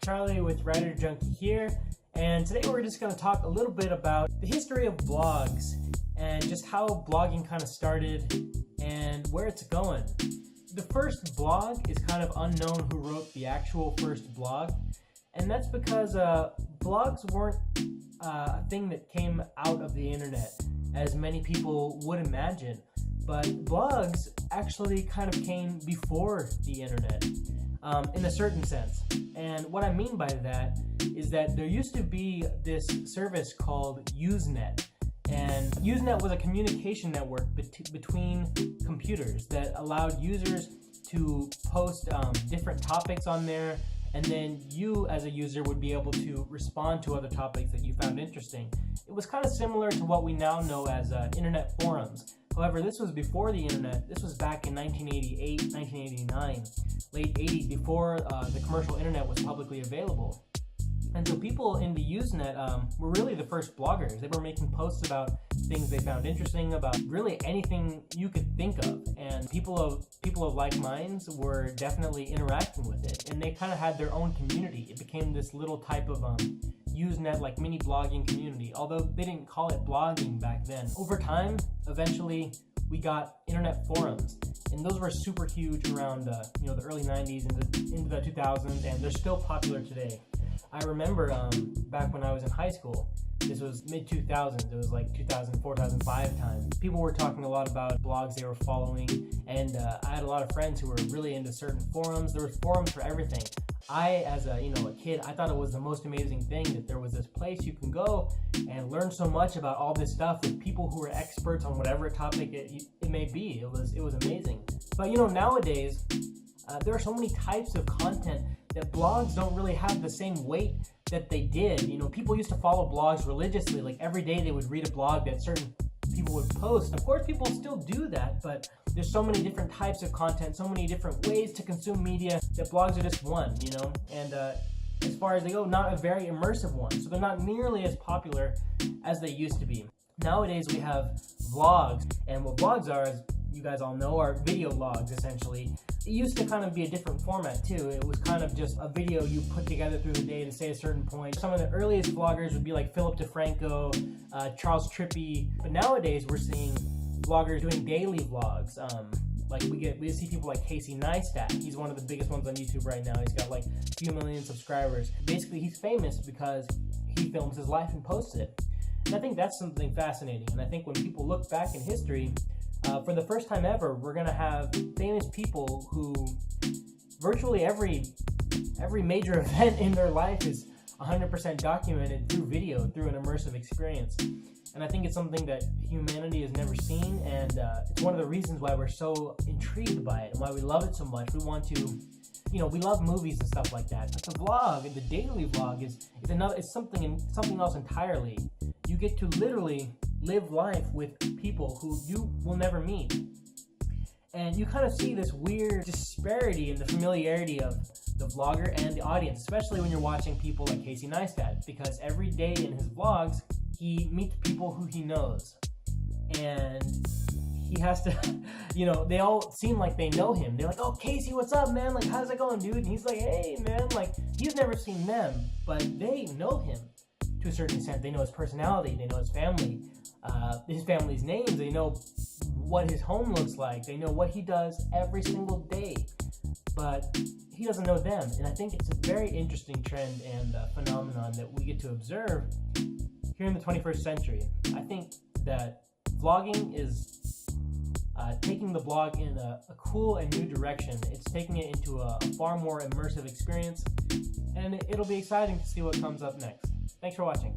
Charlie with Writer Junkie here, and today we're just going to talk a little bit about the history of blogs and just how blogging kind of started and where it's going. The first blog is kind of unknown who wrote the actual first blog, and that's because blogs weren't a thing that came out of the internet as many people would imagine, but blogs actually kind of came before the internet. In a certain sense. And what I mean by that is that there used to be this service called Usenet. And Usenet was a communication network between computers that allowed users to post different topics on there, and then you as a user would be able to respond to other topics that you found interesting. It was kind of similar to what we now know as internet forums. However, this was before the internet. This was back in 1988, 1989, late 80s, before the commercial internet was publicly available. And so people in the Usenet were really the first bloggers. They were making posts about things they found interesting, about really anything you could think of. And people of like minds were definitely interacting with it. And they kind of had their own community. It became this little type of Usenet, like mini blogging community, although they didn't call it blogging back then. Over time, eventually, we got internet forums, and those were super huge around the early 90s into the 2000s, and they're still popular today. I remember back when I was in high school, this was mid-2000s, it was like 2004, 2005 time. People were talking a lot about blogs they were following, and I had a lot of friends who were really into certain forums. There were forums for everything. I, as a kid, I thought it was the most amazing thing that there was this place you can go and learn so much about all this stuff with people who are experts on whatever topic it may be. It was amazing. But nowadays, there are so many types of content that blogs don't really have the same weight that they did. People used to follow blogs religiously. Like every day they would read a blog that certain people would post. Of course, people still do that, but there's so many different types of content, so many different ways to consume media that blogs are just one, And as far as they go, not a very immersive one. So they're not nearly as popular as they used to be. Nowadays we have vlogs, and what vlogs are, as you guys all know, are video logs essentially. It used to kind of be a different format too. It was kind of just a video you put together through the day to say a certain point. Some of the earliest vloggers would be like Philip DeFranco, Charles Trippy, but nowadays we're seeing vloggers doing daily vlogs. Like we see people like Casey Neistat. He's one of the biggest ones on YouTube right now. He's got like a few million subscribers. Basically, he's famous because he films his life and posts it. And I think that's something fascinating. And I think when people look back in history, for the first time ever, we're gonna have famous people who virtually every major event in their life is 100% documented through video, through an immersive experience. And I think it's something that humanity has never seen, and it's one of the reasons why we're so intrigued by it and why we love it so much. We want to, we love movies and stuff like that. But the vlog, the daily vlog, is something else entirely. You get to literally live life with people who you will never meet. And you kind of see this weird disparity in the familiarity of the vlogger and the audience, especially when you're watching people like Casey Neistat, because every day in his vlogs, he meets people who he knows. And he has to, they all seem like they know him. They're like, "Oh, Casey, what's up, man? Like, how's it going, dude?" And he's like, "Hey, man." Like, he's never seen them, but they know him to a certain extent. They know his personality. They know his family. His family's names. They know what his home looks like. They know what he does every single day, but he doesn't know them. And I think it's a very interesting trend and phenomenon that we get to observe here in the 21st century. I think that vlogging is taking the blog in a cool and new direction. It's taking it into a far more immersive experience, and it'll be exciting to see what comes up next. Thanks for watching.